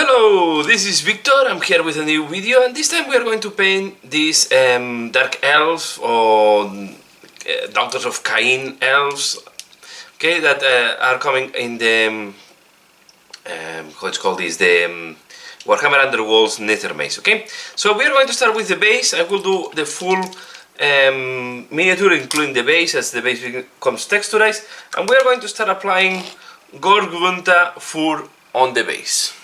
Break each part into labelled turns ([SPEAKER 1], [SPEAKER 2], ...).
[SPEAKER 1] Hello, this is Victor. I'm here with a new video, and this time we are going to paint these dark elves or Daughters of Cain elves, okay, that are coming in the what's called this, the Warhammer Underworld's Nether Maze. Okay, so we are going to start with the base. I will do the full miniature, including the base, as the base becomes texturized, and we are going to start applying Gore Grunta fur on the base.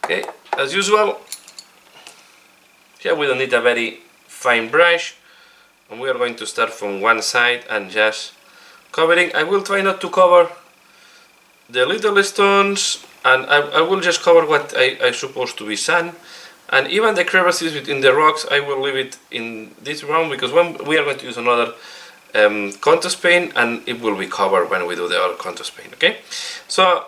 [SPEAKER 1] Okay, as usual, here we don't need a very fine brush, and we are going to start from one side and just covering. I will try not to cover the little stones, and I will just cover what I supposed to be sand, and even the crevices between the rocks I will leave it in this round, because when we are going to use another contrast paint, and it will be covered when we do the other contrast paint. Okay, so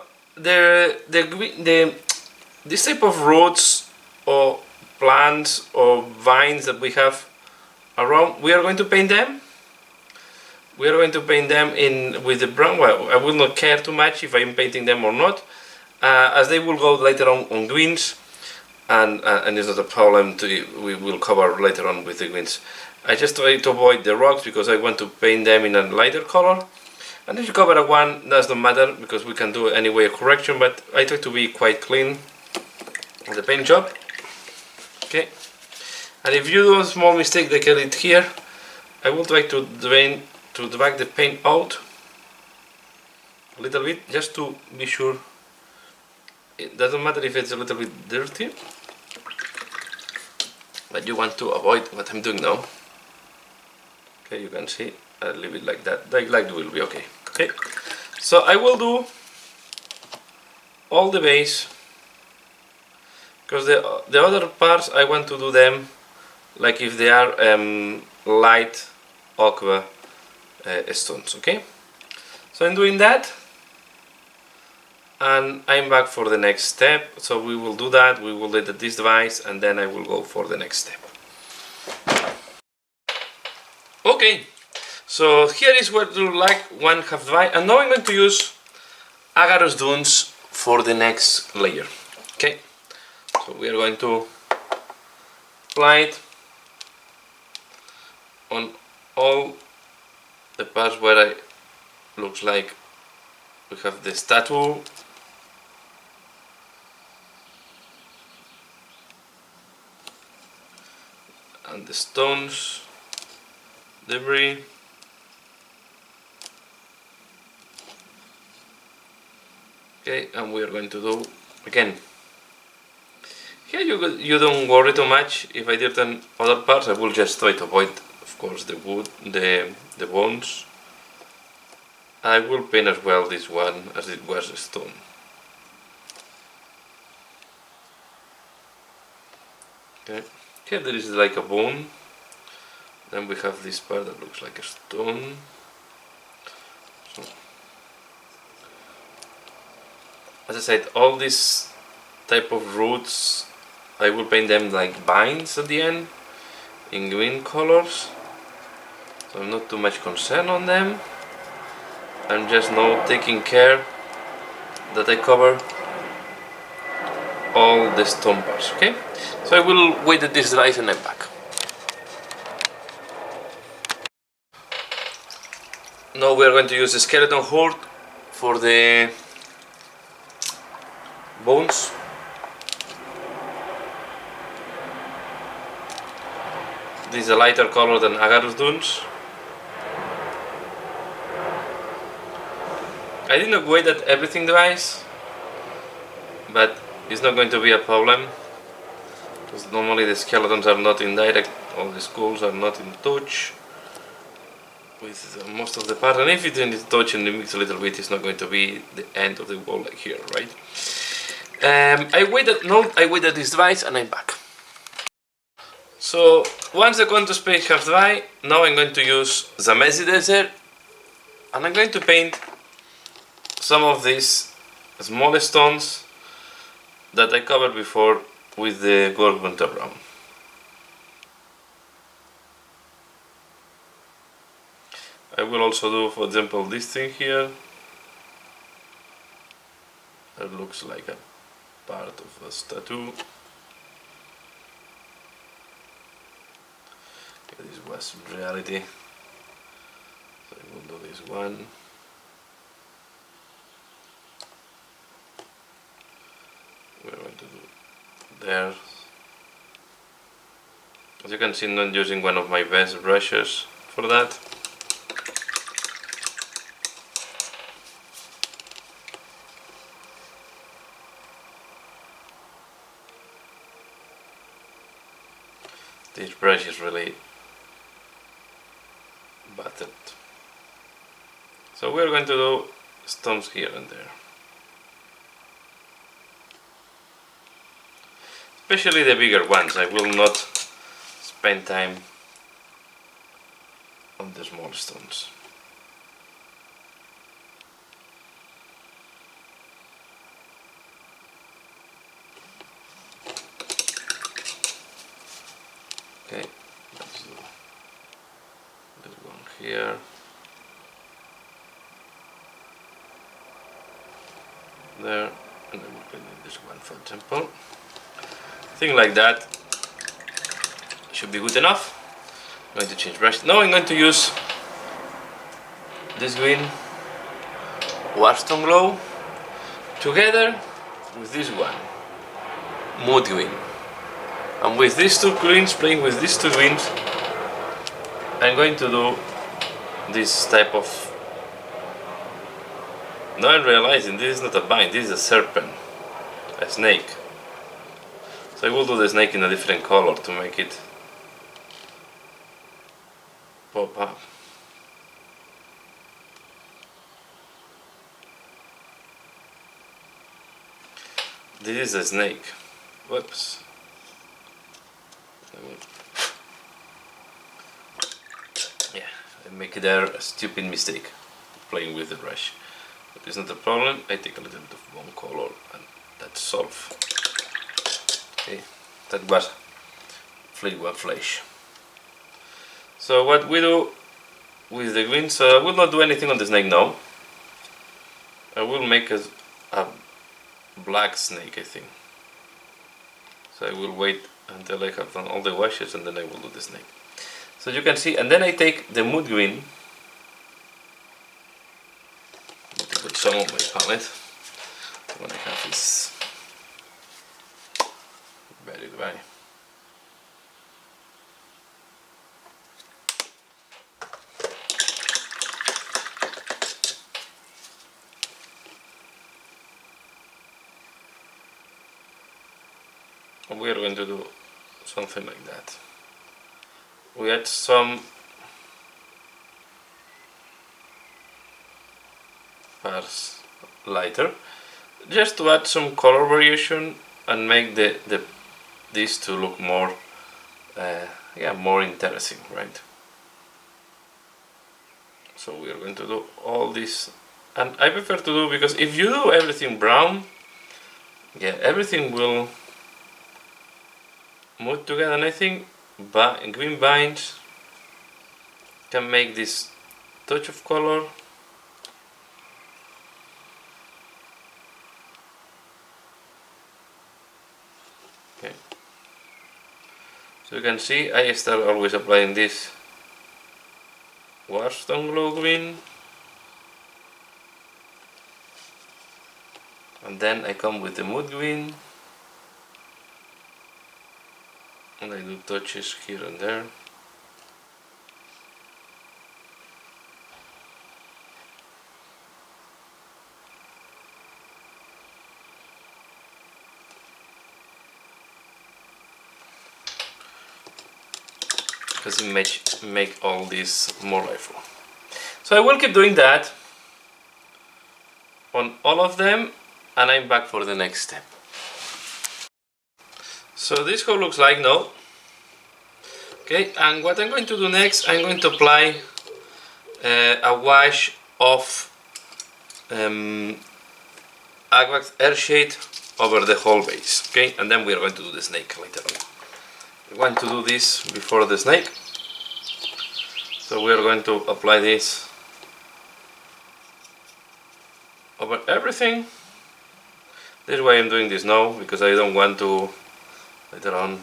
[SPEAKER 1] this type of roots or plants or vines that we have around, we are going to paint them. We are going to paint them in with the brown. Well, I will not care too much if I am painting them or not, as they will go later on greens, and it's not a problem. We will cover later on with the greens. I just try to avoid the rocks because I want to paint them in a lighter color. And if you cover a one, does not matter, because we can do anyway a correction, but I try to be quite clean on the paint job. Okay, and if you do a small mistake like I did here, I will try to drag the paint out a little bit, just to be sure. It doesn't matter if it's a little bit dirty, but you want to avoid what I'm doing now. Okay, you can see, I'll leave it like that, like it will be okay. Okay, so I will do all the base, because the other parts I want to do them like if they are light aqua stones. Okay, so I'm doing that, and I'm back for the next step. So we will do that, we will edit this device, and then I will go for the next step. Okay, so here is what you like one half divide, and now I'm going to use Aggaros dunes for the next layer. Okay, so we are going to apply it on all the parts where looks like we have the statue, and the stones, debris. Okay, and we are going to do again. Here you don't worry too much. If I did on other parts, I will just try to avoid, of course, the wood, the bones. I will paint as well this one as it was a stone. Okay, here there is like a bone. Then we have this part that looks like a stone. So, as I said, all these type of roots, I will paint them like vines at the end in green colors. So I'm not too much concerned on them. I'm just now taking care that I cover all the stone parts. Okay, so I will wait at this dries and I'm back. Now we are going to use the skeleton horde for the bones. This is a lighter color than Aggaros dunes. I did not wait that everything dries, but it's not going to be a problem, because normally the skeletons are not in direct, all the skulls are not in touch with most of the parts, and if it's in touch and it mix a little bit, it's not going to be the end of the wall like here, right? I waited this dries and I'm back. So once the contrast paint has dried, now I'm going to use Zamesi Desert, and I'm going to paint some of these small stones that I covered before with the Gore Brown. I will also do, for example, this thing here. It looks like a part of a statue. This was reality. So I will do this one. We're going to do there. As you can see, I'm not using one of my best brushes for that. This brush is really battered. So we're going to do stones here and there. Especially the bigger ones. I will not spend time on the small stones. Okay, let's do this one here. There, and then we're going to do this one, for example. Thing like that should be good enough. I'm going to change brush. Now I'm going to use this green Warpstone Glow together with this one, Moot Green. And with these two greens, playing with these two greens, I'm going to do this type of... Now I'm realizing this is not a vine, this is a serpent, a snake. So I will do the snake in a different color to make it pop up. This is a snake. Whoops. Yeah, I make there a stupid mistake playing with the brush. But it's not a problem. I take a little bit of one color and that's solved. Okay, that was Fleetwood Flash. So what we do with the green, so I will not do anything on the snake now. I will make a black snake, I think. So I will wait until I have done all the washes and then I will do the snake. So you can see, and then I take the Moot Green, put some on my palette. When I have this very dry. And we are going to do something like that. We add some parts lighter, just to add some color variation and make this to look more, more interesting, right? So we are going to do all this, and I prefer to do, because if you do everything brown, everything will move together, and I think green vines can make this touch of color. Okay, so you can see I start always applying this Warpstone Glow green, and then I come with the Moot Green and I do touches here and there. Because it make all this more lively. So I will keep doing that on all of them, and I'm back for the next step. So this how looks like now. Okay, and what I'm going to do next, I'm going to apply a wash of Aggaros Earthshade over the whole base. Okay, and then we are going to do the snake later on. We want to do this before the snake, so we are going to apply this over everything. This is why I'm doing this now, because I don't want to later on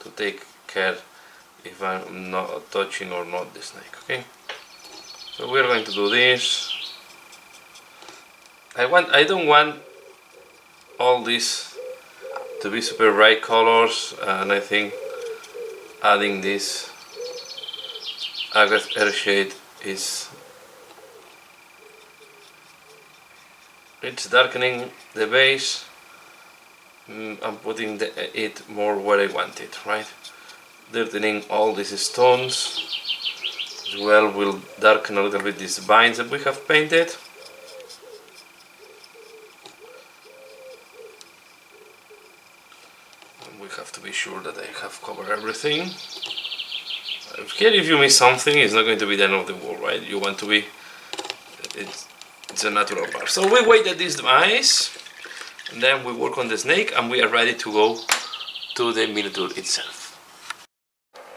[SPEAKER 1] to take care if I'm not touching or not the snake. Okay, so we're going to do this. I don't want all this to be super bright colors, and I think adding this Aggaros Earthshade is it's darkening the base. I'm putting it more where I want it, right? Dirtening all these stones as well will darken a little bit these vines that we have painted. And we have to be sure that I have covered everything. Here, if you miss something, it's not going to be the end of the world, right? You want to be, it's a natural part. So we waited this device, and then we work on the snake, and we are ready to go to the miniature itself.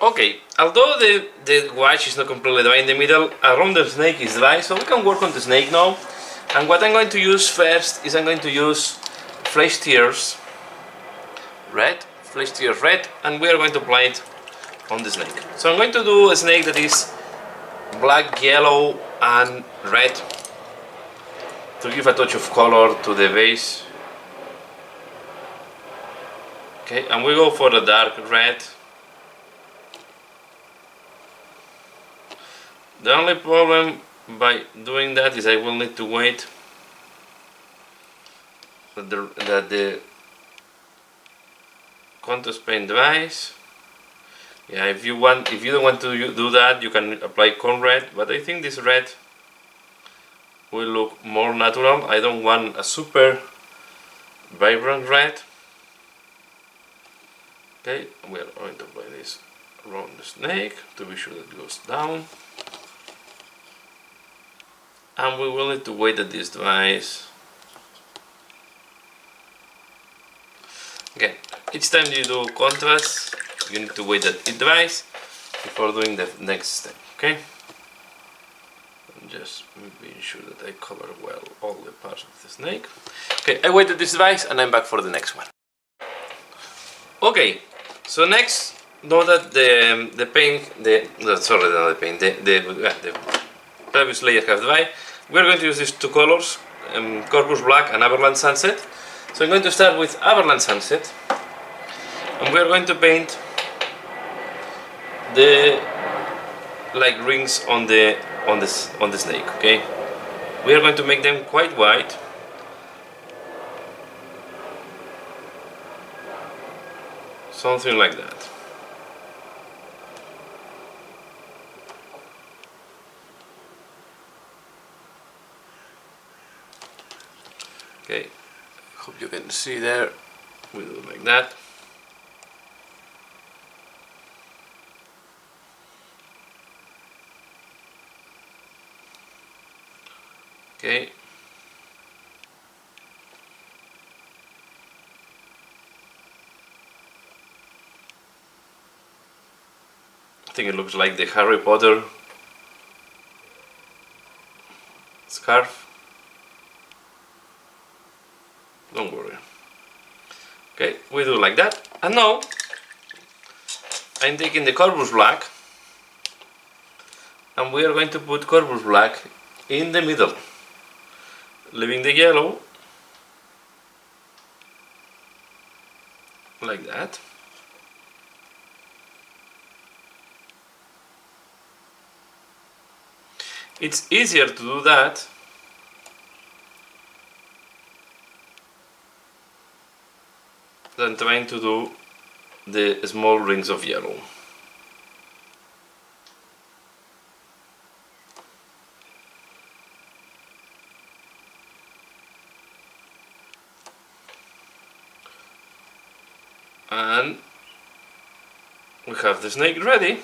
[SPEAKER 1] Okay, although the watch is not completely dry in the middle, around the snake is dry, so we can work on the snake now. And what I'm going to use first is I'm going to use Flesh Tears Red, and we are going to apply it on the snake. So I'm going to do a snake that is black, yellow and red to give a touch of color to the base. Okay, and we go for the dark red. The only problem by doing that is I will need to wait that the contrast paint dries. Yeah, if you don't want to do that, you can apply corn red, but I think this red will look more natural. I don't want a super vibrant red. Okay, we are going to apply this around the snake to be sure that it goes down. And we will need to wait that this dries. Again, each time you do contrast, you need to wait that it dries before doing the next step, okay? I'm just being sure that I cover well all the parts of the snake. Okay, I waited this dries and I'm back for the next one. Okay, so next, know that the previous layer have dried. We're going to use these two colors, Corvus Black and Averland Sunset. So I'm going to start with Averland Sunset, and we're going to paint the rings on the snake. Okay, we are going to make them quite white. Something like that. Okay, hope you can see there. We do it like that. Okay. I think it looks like the Harry Potter scarf. Don't worry. Okay, we do like that. And now I'm taking the Corvus Black, and we are going to put Corvus Black in the middle, leaving the yellow like that. It's easier to do that than trying to do the small rings of yellow. And we have the snake ready.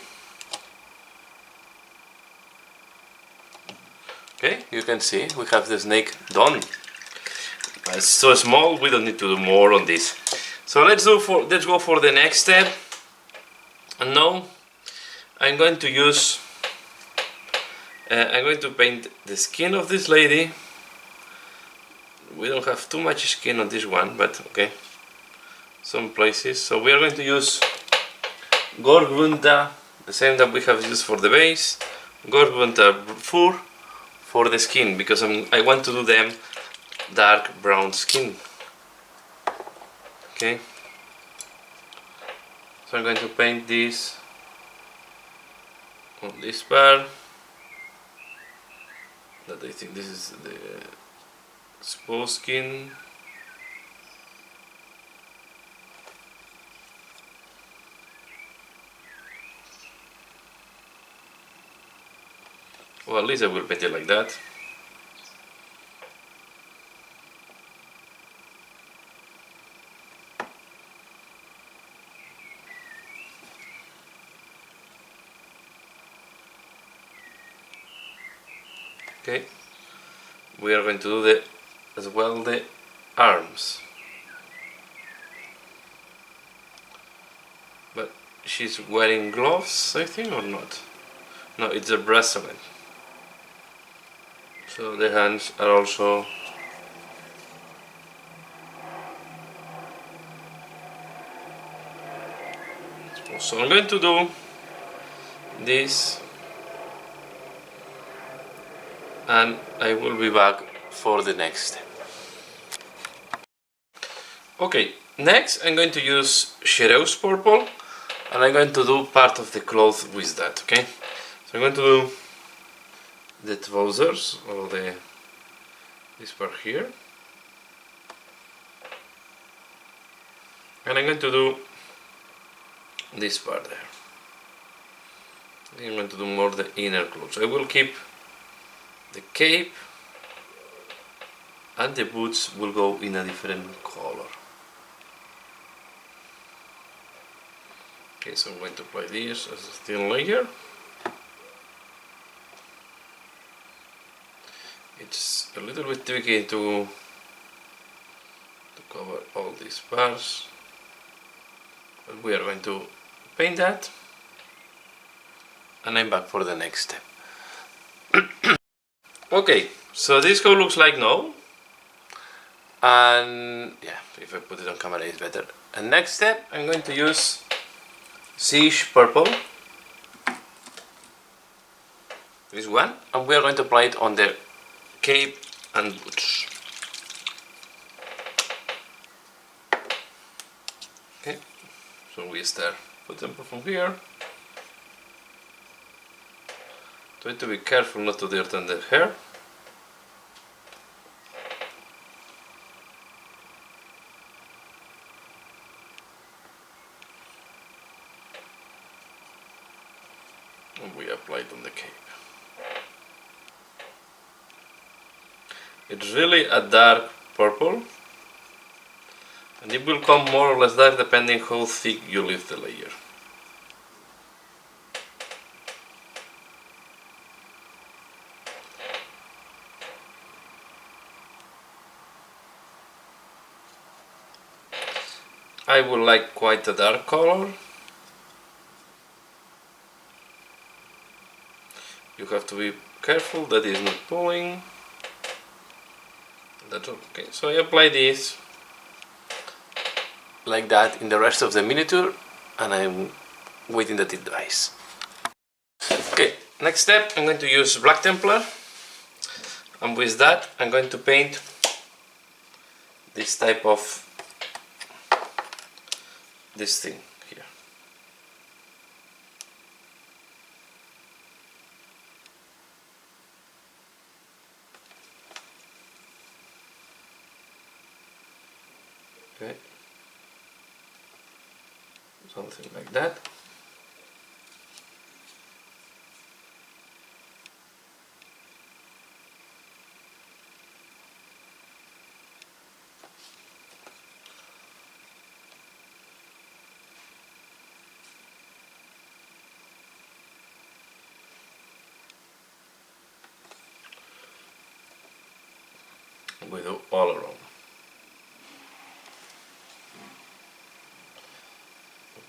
[SPEAKER 1] Okay, you can see we have the snake done. It's so small, we don't need to do more on this. So let's go for the next step. And now I'm going to use I'm going to paint the skin of this lady we don't have too much skin on this one, but okay, some places. So we are going to use Gore Grunta, the same that we have used for the base. Gore Grunta fur for the skin, because I want to do them dark brown skin. Okay, so I'm going to paint this on this part. That I think this is the exposed skin. Well, at least I will paint it like that. Okay, we are going to do as well the arms, but she's wearing gloves, I think, or not? No, it's a bracelet. So the hands are also so I'm going to do this, and I will be back for the next step. Okay, next I'm going to use Xereus Purple, and I'm going to do part of the cloth with that, okay? So I'm going to do the trousers, or this part here, and I'm going to do this part there. I'm going to do more the inner clothes. I will keep the cape, and the boots will go in a different color. Okay, so I'm going to apply this as a thin layer. It's a little bit tricky to cover all these parts, but we are going to paint that, and I'm back for the next step. Okay, so this coat looks like now, and yeah, if I put it on camera it's better. And next step, I'm going to use Syish Purple, this one, and we are going to apply it on the cape and boots. Okay, so we start put them from here. Try to be careful not to dirten the hair. And we apply it on the cape. It's really a dark purple, and it will come more or less dark depending how thick you leave the layer. I would like quite a dark color. You have to be careful that it's not pulling. That's okay. So I apply this like that in the rest of the miniature, and I'm waiting that it dries. Okay, next step, I'm going to use Black Templar, and with that I'm going to paint this type of this thing here. Okay, something like that. We do all around.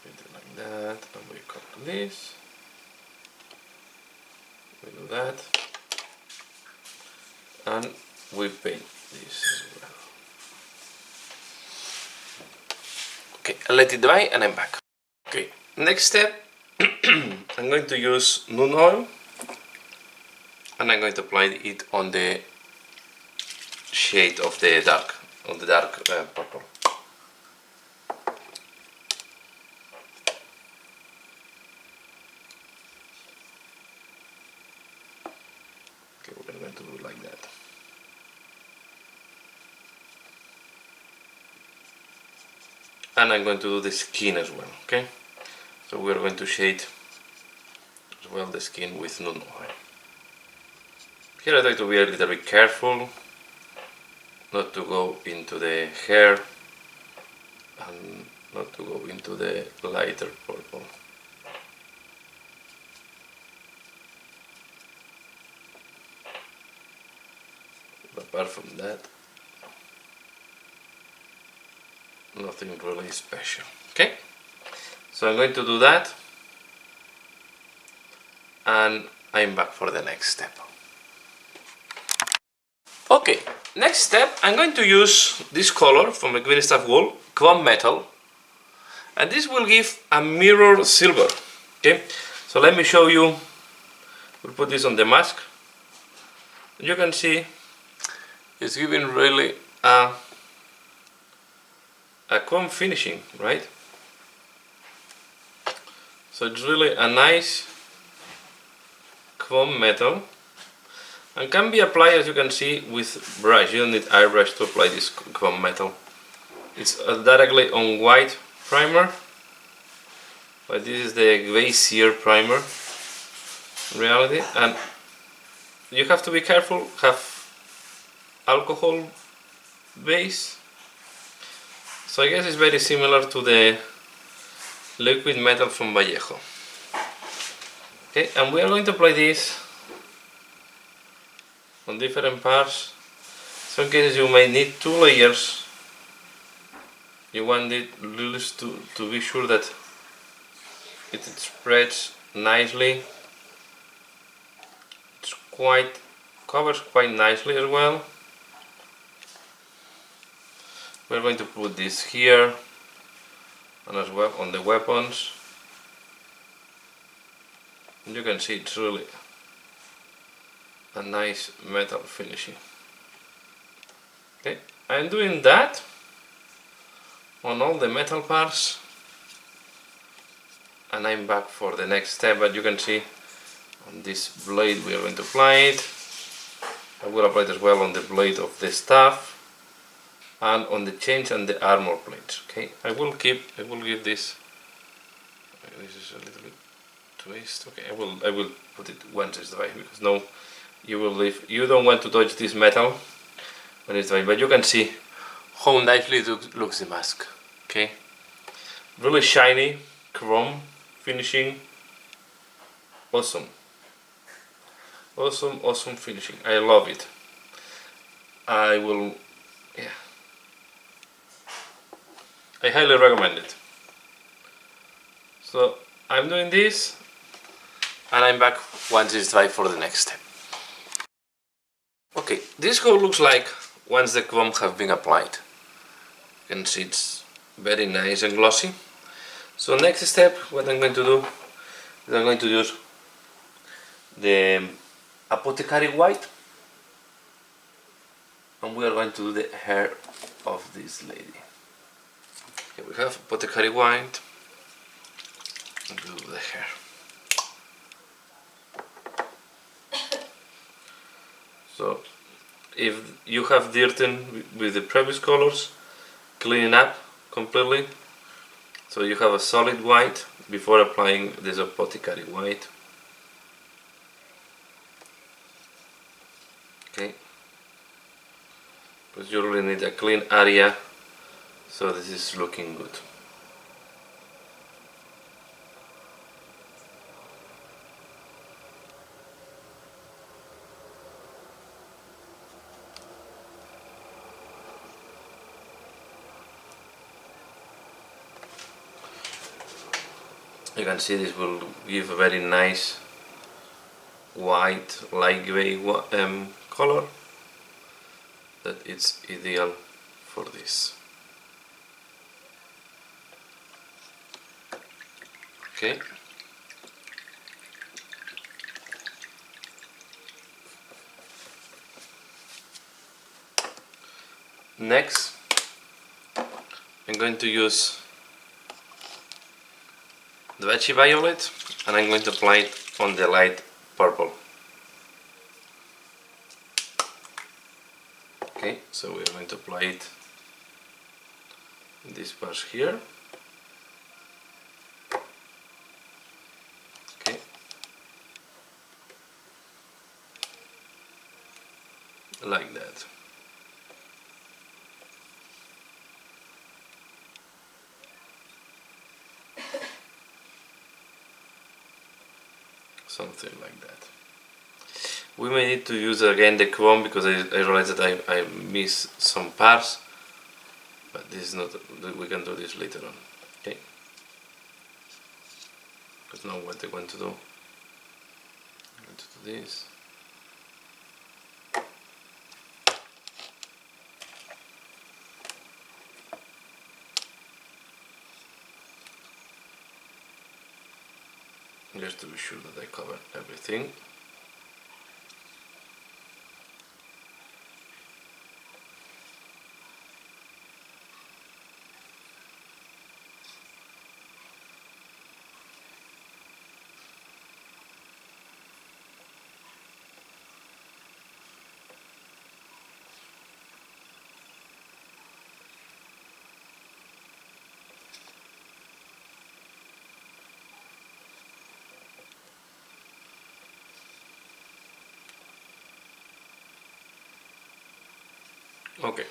[SPEAKER 1] We do like that, and we cover this. We do that, and we paint this as well. and let it dry, and I'm back. Okay, next step, I'm going to use Nuln Oil, and I'm going to apply it on the shade of the dark, purple. Okay, we're going to do it like that. And I'm going to do the skin as well, okay? So we're going to shade as well the skin with Nuln Oil. Here I try to be a little bit careful not to go into the hair and not to go into the lighter purple. But apart from that, nothing really special. Okay, so I'm going to do that, and I'm back for the next step. Okay, next step, I'm going to use this color from the Green Staff Wool, Chrome Metal, and this will give a mirror silver. Okay, so let me show you. We'll put this on the mask. You can see it's giving really a chrome finishing, right? So it's really a nice chrome metal, and can be applied, as you can see, with brush. You don't need airbrush to apply this chrome metal. It's directly on white primer, but this is the Glacier primer in reality, and you have to be careful, have alcohol base. So I guess it's very similar to the liquid metal from Vallejo. Okay, and we are going to apply this on different parts. Some cases you may need 2 layers. You want it to be sure that it spreads nicely. It's covers quite nicely as well. We're going to put this here and as well on the weapons. And you can see it's really a nice metal finishing. Okay, I'm doing that on all the metal parts, and I'm back for the next step. But you can see on this blade we are going to apply it. I will apply it as well on the blade of the staff and on the chains and the armor plates. Okay, I will give this. This is a little bit twist. Okay, I will put it once it's dry, because no, you don't want to touch this metal when it's dry. But you can see how nicely it looks the mask. Okay, really shiny chrome finishing. Awesome finishing. I love it. I highly recommend it. So I'm doing this, and I'm back once it's dry for the next step. Okay, this how it looks like once the chrome have been applied. You can see it's very nice and glossy. So next step, what I'm going to do is I'm going to use the Apothecary White, and we are going to do the hair of this lady. Okay, we have Apothecary White, and we'll do the hair. So if you have dirt with the previous colors, clean it up completely, so you have a solid white before applying this Apothecary White. Okay, because you really need a clean area, so this is looking good. You can see this will give a very nice white, light grey color, that it's ideal for this. Okay. Next, I'm going to use the Druchi Violet, and I'm going to apply it on the light purple. Okay, so we're going to apply it in this part here. Okay. Like that. Something like that. We may need to use again the chrome because I realized that I missed some parts, but this is not, we can do this later on. Okay, because now what I want to do, I'm going to do this. Just to be sure that I cover everything. Okay.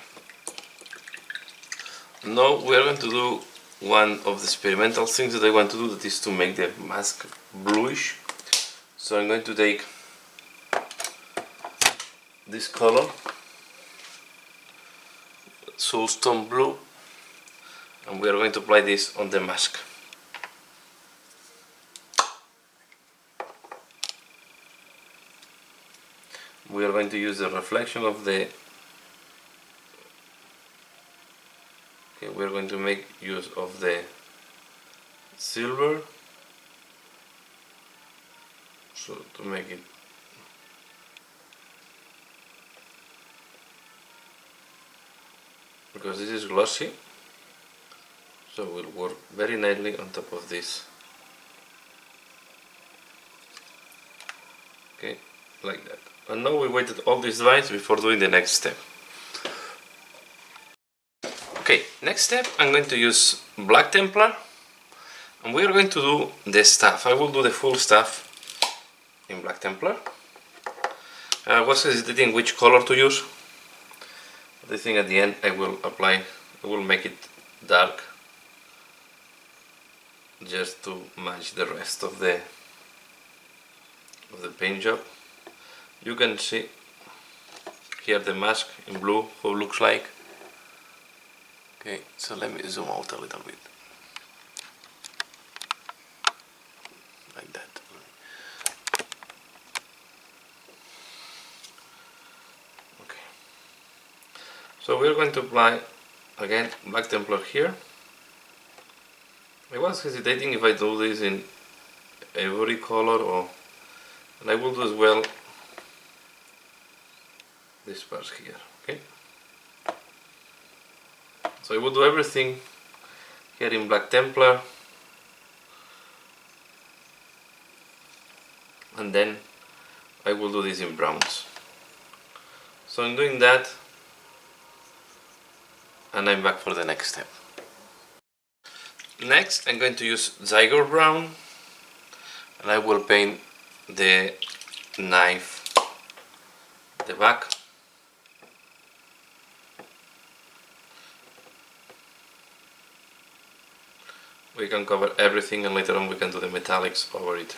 [SPEAKER 1] Now we are going to do one of the experimental things that I want to do, that is to make the mask bluish. So I'm going to take this color, Soulstone Blue, and we are going to apply this on the mask. We are going to use the reflection of the... Okay, we are going to make use of the silver, so to make it because this is glossy, so it will work very nicely on top of this. Okay, like that. And now we waited all these lines before doing the next step. Okay, next step I'm going to use Black Templar, and we are going to do the staff. I will do the full staff in Black Templar. I was hesitating which color to use. I think at the end I will make it dark, just to match the rest of the paint job. You can see here the mask in blue how it looks like. Okay, so let me zoom out a little bit. Like that. Okay. So we're going to apply again Black Templar here. I was hesitating if I do this in every color, or, and I will do as well this part here. Okay. So I will do everything here in Black Templar, and then I will do this in browns. So I'm doing that, and I'm back for the next step. Next I'm going to use Cygor Brown, and I will paint the knife, the back. We can cover everything, and later on we can do the metallics over it.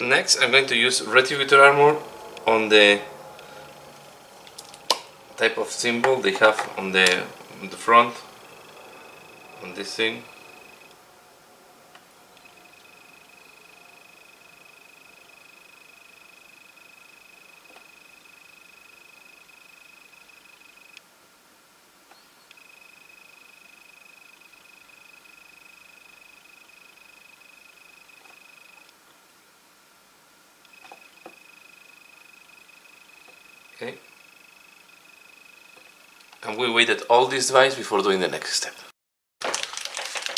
[SPEAKER 1] Next I'm going to use Retributor Armor on the type of symbol they have on the front, on this thing. Okay. And we waited all this device before doing the next step.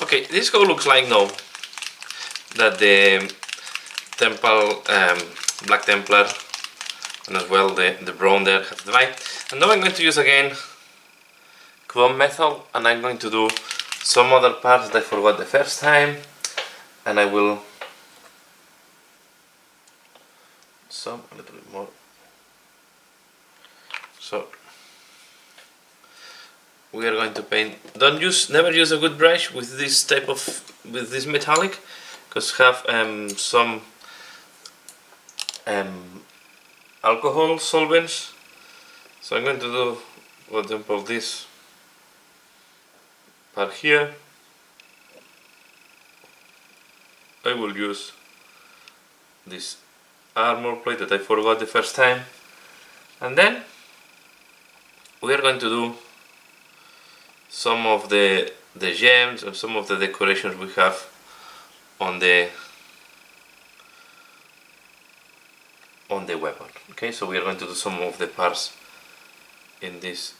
[SPEAKER 1] Okay, this code looks like now that the Black Templar and as well the Brown there have the device. And now I'm going to use again Chrome method, and I'm going to do some other parts that I forgot the first time, and I will a little bit more. So we are going to paint. Never use a good brush with this type of metallic, because have some alcohol solvents. So I'm going to do, for example, this part here. I will use this armor plate that I forgot the first time, and then we are going to do some of the gems and some of the decorations we have on the weapon. Okay, so we are going to do some of the parts in this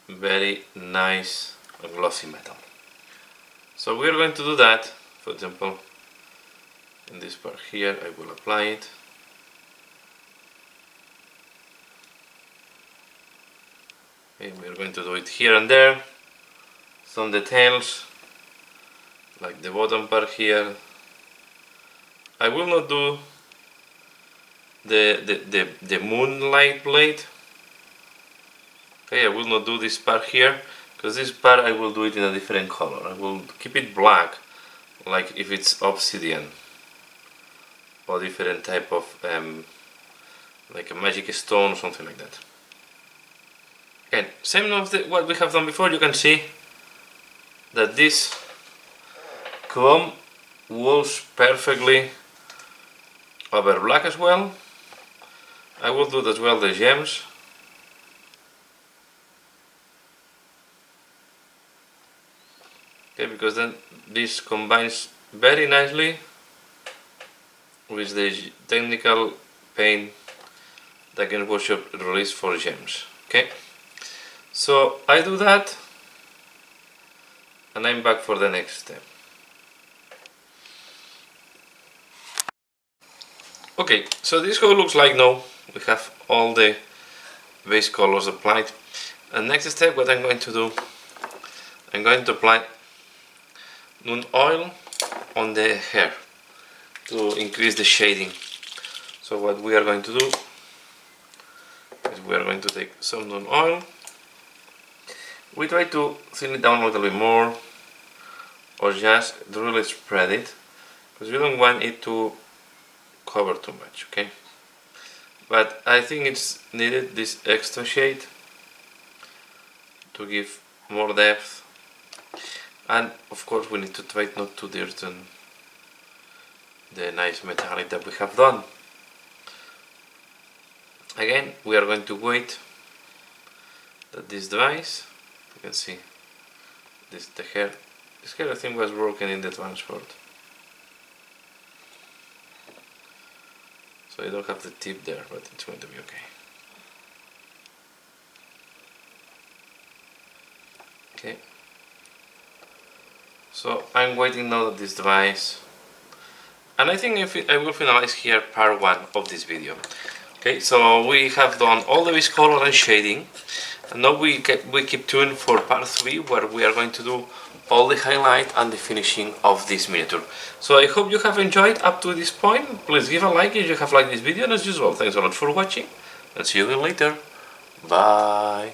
[SPEAKER 1] very nice glossy metal. So we are going to do that. For example, in this part here I will apply it. Okay, we are going to do it here and there. Some details, like the bottom part here. I will not do the moonlight blade. Okay, I will not do this part here, because this part I will do it in a different color. I will keep it black, like if it's obsidian or different type of like a magic stone or something like that. Again, same of what we have done before. You can see that this chrome was perfectly over black as well. I will do as well the gems. Okay, because then this combines very nicely with the technical paint that Games Workshop released for gems. Okay, so I do that, and I'm back for the next step. Okay, so this code looks like now. We have all the base colors applied. And next step, what I'm going to do, I'm going to apply Nuln Oil on the hair to increase the shading. So what we are going to do is we are going to take some Nuln Oil. We try to thin it down a little bit more, or just really spread it, because we don't want it to cover too much, okay? But I think it's needed, this extra shade, to give more depth. And of course we need to try not to dirten the nice metallic that we have done. Again, we are going to wait that this dries. You can see this hair I think was broken in the transport, so I don't have the tip there, but it's going to be okay. Okay, so I'm waiting now that this dries, and I think I will finalize here part 1 of this video. Okay, so we have done all the base color and shading, and now we keep tuned for part 3, where we are going to do all the highlight and the finishing of this miniature. So I hope you have enjoyed up to this point. Please give a like if you have liked this video, and as usual, thanks a lot for watching, and see you again later. Bye.